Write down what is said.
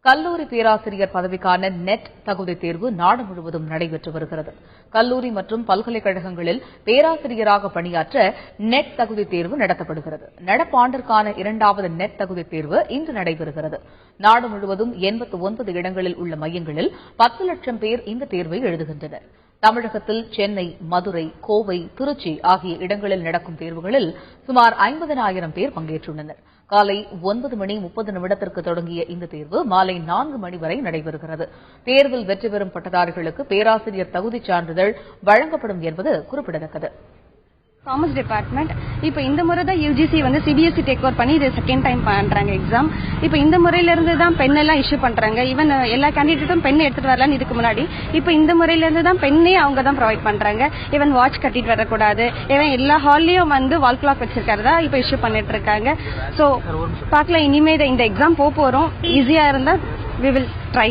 கல்லூரி பேராசிரியர் பதவிக்கான நெட் தகுதித் தேர்வு நாடு முழுவதும் நடைபெற்று வருகிறது. கல்லூரி மற்றும் பல்கலைக்கழகங்களில் பேராசிரியராக பணியாற்ற நெட் தகுதித் தேர்வு நடத்தப்படுகிறது. நடப்பாண்டிற்கான 2வது நெட் தகுதித் தேர்வு இன்று நடைபெறுகிறது. நாடு முழுவதும் 89 இடங்களில் உள்ள மையங்களில் 10 லட்சம் பேர் இந்த தேர்வை எழுதுகின்றனர். தமிழகத்தில் சென்னை, மதுரை, கோவை, திருச்சி ஆகிய இடங்களில் நடக்கும் தேர்வுகளில் சுமார் 50,000 பேர் பங்கேற்றுள்ளனர். காலை 9:30 தொடங்கிய இந்த தேர்வு மாலை 4 மணி வரை நடைபெறுகிறது. தேர்வில் வெற்றி பெறும் பட்டதாரிகளுக்கு பேராசிரியர் தகுதிச் சான்றிதழ் வழங்கப்படும் என்பது குறிப்பிடத்தக்கது. காமர்ஸ் டிபார்ட்மெண்ட் இப்போ இந்த முறை தான் யூஜிசி சிபிஎஸ்சி டேக் ஓவர் பண்ணி இது செகண்ட் டைம் பண்றாங்க எக்ஸாம். இப்போ இந்த முறையில இருந்து தான் பென் எல்லாம் இஷ்யூ பண்றாங்க. ஈவன் எல்லா கேண்டிடேட்டும் பென் எடுத்துட்டு வரலான்னு இதுக்கு முன்னாடி இப்போ இந்த முறையில இருந்து தான் பெண்ணே அவங்க தான் ப்ரொவைட் பண்றாங்க. ஈவன் வாட்ச் கட்டிட்டு வரக்கூடாது. ஈவன் எல்லா ஹால்லயும் வால் கிளாக் வச்சிருக்கிறதா இப்போ இஷ்யூ பண்ணிட்டு இருக்காங்க. ஸோ பார்க்கலாம், இனிமே இந்த எக்ஸாம் போறோம். ஈஸியா இருந்தா we will try.